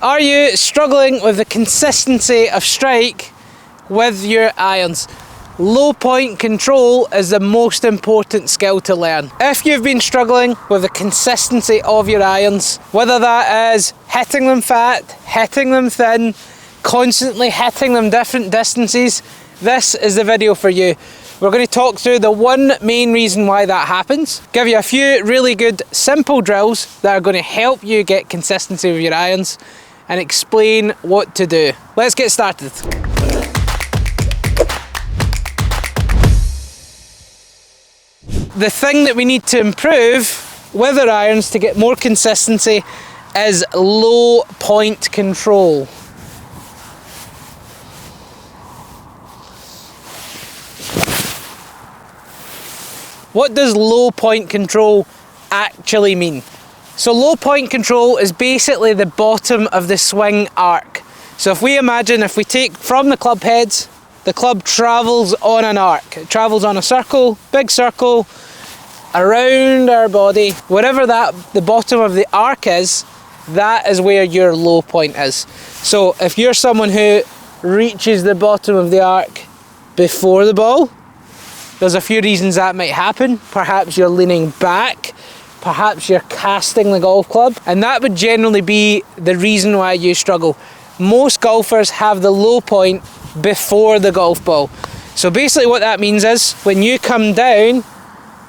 Are you struggling with the consistency of strike with your irons? Low point control is the most important skill to learn. If you've been struggling with the consistency of your irons, whether that is hitting them fat, hitting them thin, constantly hitting them different distances, this is the video for you. We're going to talk through the one main reason why that happens, give you a few really good simple drills that are going to help you get consistency with your irons, and explain what to do. Let's get started. The thing that we need to improve with our irons to get more consistency is low point control. What does low point control actually mean? So low point control is basically the bottom of the swing arc. So if we imagine, if we take from the club heads, the club travels on an arc. It travels on a circle, big circle, around our body. Wherever the bottom of the arc is, that is where your low point is. So if you're someone who reaches the bottom of the arc before the ball, there's a few reasons that might happen. Perhaps you're leaning back, perhaps you're casting the golf club, and that would generally be the reason why you struggle. Most golfers have the low point before the golf ball. So basically what that means is, when you come down,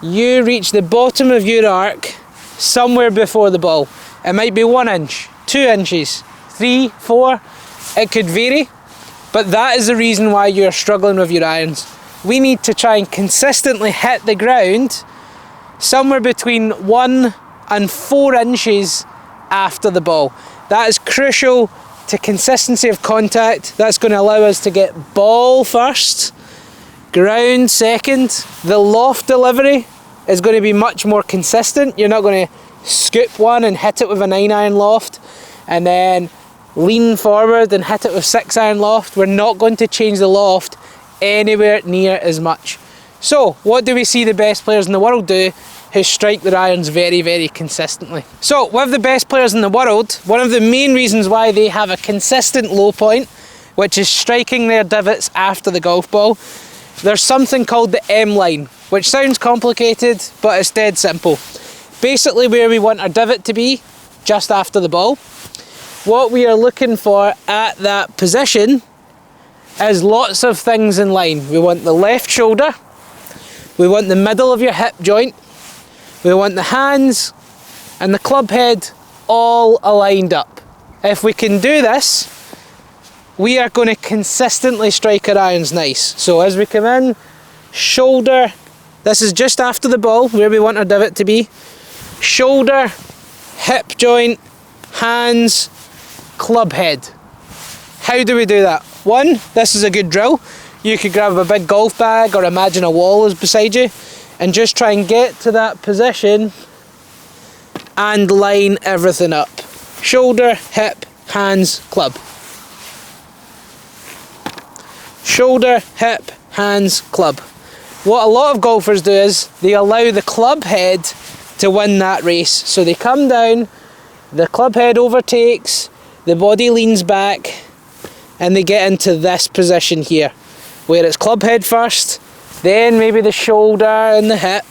you reach the bottom of your arc somewhere before the ball. It might be 1 inch, 2 inches, 3, 4, it could vary, but that is the reason why you're struggling with your irons. We need to try and consistently hit the ground somewhere between 1 and 4 inches after the ball. That is crucial to consistency of contact. That's going to allow us to get ball first, ground second. The loft delivery is going to be much more consistent. You're not going to scoop one and hit it with a 9-iron loft and then lean forward and hit it with 6-iron loft. We're not going to change the loft anywhere near as much. So what do we see the best players in the world do who strike their irons very, very consistently? So with the best players in the world, one of the main reasons why they have a consistent low point, which is striking their divots after the golf ball, there's something called the Mline, which sounds complicated, but it's dead simple. Basically where we want our divot to be, just after the ball. What we are looking for at that position is lots of things in line. We want the left shoulder, we want the middle of your hip joint, we want the hands and the club head all aligned up. If we can do this, we are going to consistently strike our irons nice. So as we come in, shoulder, this is just after the ball where we want our divot to be. Shoulder, hip joint, hands, club head. How do we do that? One, this is a good drill. You could grab a big golf bag or imagine a wall is beside you and just try and get to that position and line everything up. Shoulder, hip, hands, club. Shoulder, hip, hands, club. What a lot of golfers do is they allow the club head to win that race. So they come down, the club head overtakes, the body leans back, and they get into this position here, where it's club head first, then maybe the shoulder and the hip,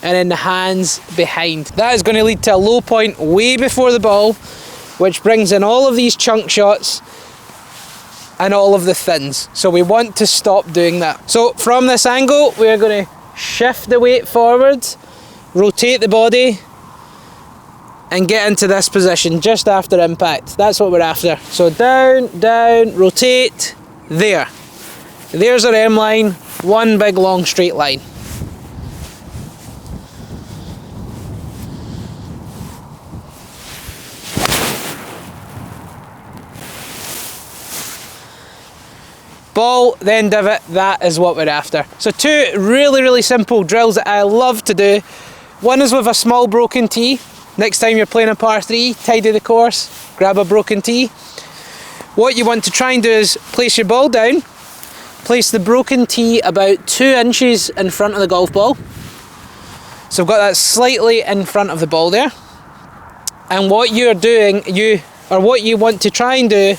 and then the hands behind. That is going to lead to a low point way before the ball, which brings in all of these chunk shots and all of the thins. So we want to stop doing that. So from this angle, we are going to shift the weight forward, rotate the body, and get into this position just after impact. That's what we're after. So down, down, rotate, there. There's our M line, one big long straight line. Ball, then divot, that is what we're after. So two really, really simple drills that I love to do. One is with a small broken tee. Next time you're playing a par 3, tidy the course, grab a broken tee. What you want to try and do is place your ball down, place the broken tee about 2 inches in front of the golf ball. So I've got that slightly in front of the ball there. And what you're doing, you or what you want to try and do,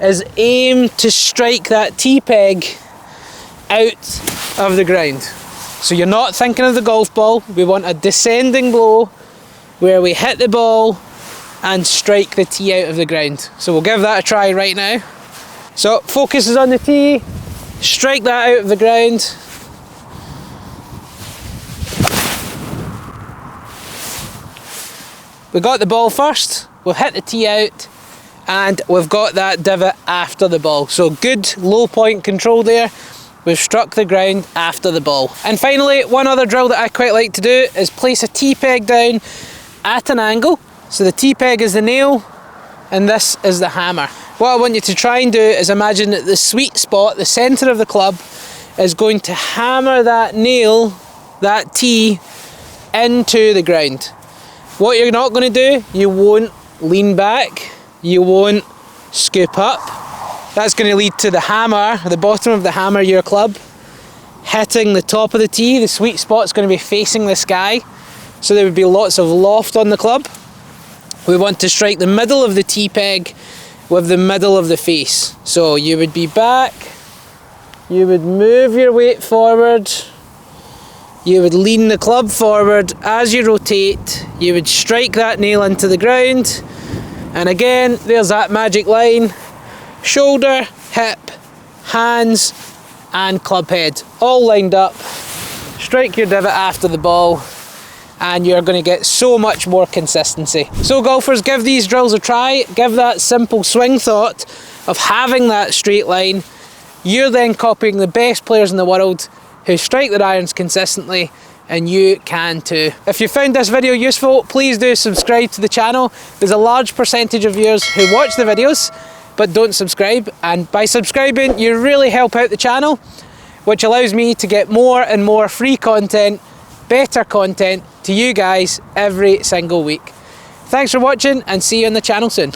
is aim to strike that tee peg out of the ground. So you're not thinking of the golf ball. We want a descending blow where we hit the ball and strike the tee out of the ground. So we'll give that a try right now. So focus is on the tee, strike that out of the ground. We got the ball first, we've hit the tee out, and we've got that divot after the ball. So good low point control there. We've struck the ground after the ball. And finally, one other drill that I quite like to do is place a tee peg down at an angle. So the tee peg is the nail and this is the hammer. What I want you to try and do is imagine that the sweet spot, the centre of the club, is going to hammer that nail, that tee, into the ground. What you're not going to do, you won't lean back, you won't scoop up. That's going to lead to the hammer, the bottom of the hammer, your club, hitting the top of the tee. The sweet spot's going to be facing the sky, so there would be lots of loft on the club. We want to strike the middle of the tee peg with the middle of the face. So you would be back, you would move your weight forward, you would lean the club forward. As you rotate, you would strike that nail into the ground, and again, there's that magic line. Shoulder, hip, hands and club head all lined up. Strike your divot after the ball and you're going to get so much more consistency. So golfers, give these drills a try. Give that simple swing thought of having that straight line. You're then copying the best players in the world who strike their irons consistently, and you can too. If you found this video useful, please do subscribe to the channel. There's a large percentage of viewers who watch the videos but don't subscribe, and by subscribing you really help out the channel, which allows me to get more and more free content, better content to you guys every single week. Thanks for watching and see you on the channel soon.